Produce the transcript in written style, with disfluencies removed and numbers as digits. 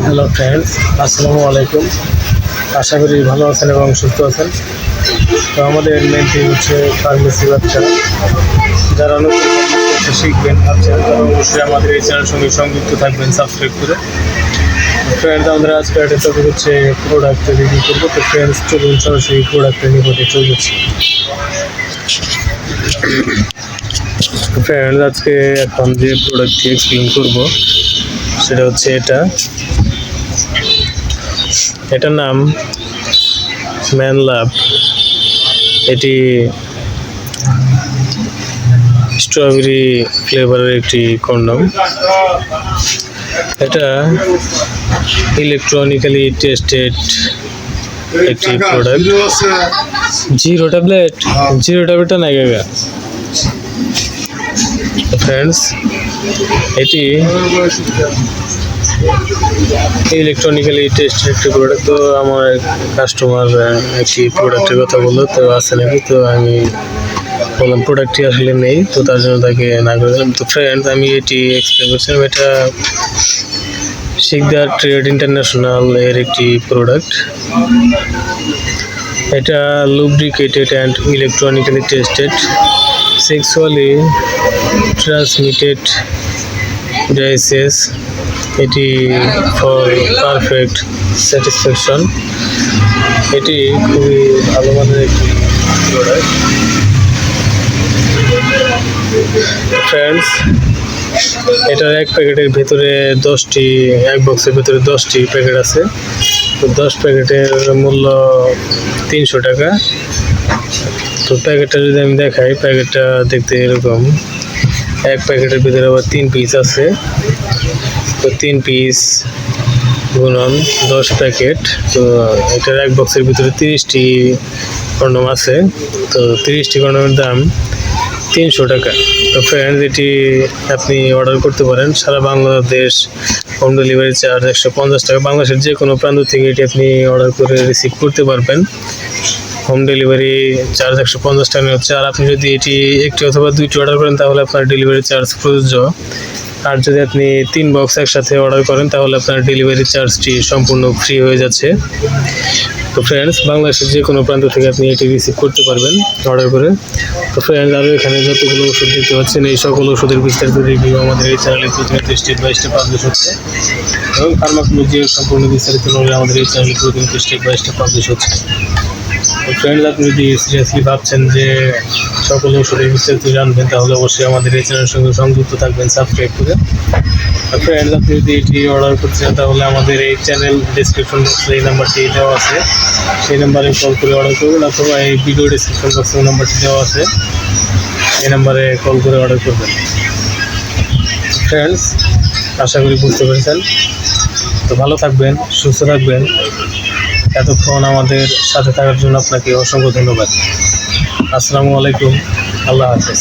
Hello friends, আসসালামু আলাইকুম। আশা করি ভালো আছেন এবং সুস্থ আছেন। তো আমাদের মেন থিম হচ্ছে ফার্মেসি ব্যবসা। যারা নতুন ফার্মেসি শিখবেন ভাবছেন তারা অবশ্যই আমাদের এই চ্যানেলের সঙ্গে সংযুক্ত থাকবেন সাবস্ক্রাইব করে। ফ্রেন্ডস, আমাদের আজকে একটা টপিক হচ্ছে প্রোডাক্ট রিভিউ করবো। তো ফ্রেন্ডস, চলুন সরাসরি প্রোডাক্টের নিকটে চলে যাচ্ছি। ফ্রেন্ডস, আজকে এখন যে প্রোডাক্টটি এক্সপ্লেন করবো সেটা হচ্ছে এটার নাম ম্যান লাভ। এটি স্ট্রবেরি ফ্লেভারের একটি কন্ডম। এটা ইলেকট্রনিক্যালি টেস্টেড একটি প্রোডাক্ট। জিরো ট্যাবলেটটা নাই গা ফ্রেন্ডস। এটি ইলেকট্রনিক্যালি টেস্টেড একটি প্রোডাক্ট। তো আমার কাস্টমার একটি প্রোডাক্টের কথা বললো, তো আছে নাকি, তো আমি বললাম প্রোডাক্টটি আসলে নেই, তো তার জন্য তাকে না করলাম। তো ফ্রেন্ডস, আমি এটি এক্সপ্লেন করছিলাম। এটা শিকদার ট্রেড ইন্টারন্যাশনাল এর একটি প্রোডাক্ট। এটা lubricated and electronically tested sexually transmitted devices. এটি ফর পারফেক্ট স্যাটিসফ্যাকশন। এটি খুবই ভালো মানের একটি প্রোডাক্ট। ফ্রেন্ডস, এটার এক প্যাকেটের ভেতরে এক বক্সের ভেতরে 10টি প্যাকেট আছে। তো 10 প্যাকেটের মূল্য 300 টাকা। তো প্যাকেটটা যদি আমি দেখাই, প্যাকেটটা দেখতে এরকম। এক প্যাকেটের ভিতরে আবার 3 পিস আছে। তো 3 পিস গুণন 10 প্যাকেট। তো এটার এক বক্সের ভিতরে 30টি কন্ডম আছে। তো 30টি কন্ডমের দাম 300 টাকা। তো ফ্রেন্ডস, এটি আপনি অর্ডার করতে পারেন। সারা বাংলাদেশ হোম ডেলিভারি চার্জ 150 টাকা। বাংলাদেশের যে কোনো প্রান্ত থেকে এটি আপনি অর্ডার করে রিসিভ করতে পারবেন। হোম ডেলিভারি চার্জ 150 টাকা হচ্ছে। আর আপনি যদি এটি একটি অথবা 2টি অর্ডার করেন তাহলে আপনার ডেলিভারি চার্জ প্রযোজ্য। আর যদি আপনি 3 বক্স একসাথে অর্ডার করেন তাহলে আপনার ডেলিভারি চার্জটি সম্পূর্ণ ফ্রি হয়ে যাচ্ছে। তো ফ্রেন্ডস, বাংলাদেশের যে কোনো প্রান্ত থেকে আপনি এটি রিসিভ করতে পারবেন অর্ডার করে। তো ফ্রেন্ডস, আরও এখানে যতগুলো ওষুধ দেখতে পাচ্ছেন, এই সকল ওষুধের বিস্তারিত রিভিউ আমাদের এই চ্যানেলে প্রতিনিয়ত স্টেপ বাই স্টেপ পাবলিশ হচ্ছে এবং ফার্মাকোলজির সম্পূর্ণ বিস্তারিত নলেজ আমাদের এই চ্যানেলে প্রতিনিয়ত স্টেপ বাই স্টেপ পাবলিশ হচ্ছে। তো ফ্রেন্ডস, আপনি যদি সিরিয়াসলি ভাবছেন যে সকল ওষুধের বিস্তারিত জানবেন তাহলে অবশ্যই আমাদের এই চ্যানেলের সঙ্গে সংযুক্ত থাকবেন সাবস্ক্রাইব করে। আর ফ্রেন্ডস, আপনি যদি এটি অর্ডার করতে চান তাহলে আমাদের এই চ্যানেল ডিসক্রিপশন বক্সে এই নাম্বারটি দেওয়া আছে, সেই নাম্বারে কল করে অর্ডার করবেন, অথবা এই ভিডিও ডিসক্রিপশন বক্সে নাম্বারটি দেওয়া আছে, এই নাম্বারে কল করে অর্ডার করবেন। ফ্রেন্ডস, আশা করি বুঝতে পেরেছেন। তো ভালো থাকবেন, সুস্থ থাকবেন। এতক্ষণ আমাদের সাথে থাকার জন্য আপনাকে অসংখ্য ধন্যবাদ। আসসালামু আলাইকুম, আল্লাহ হাফেজ।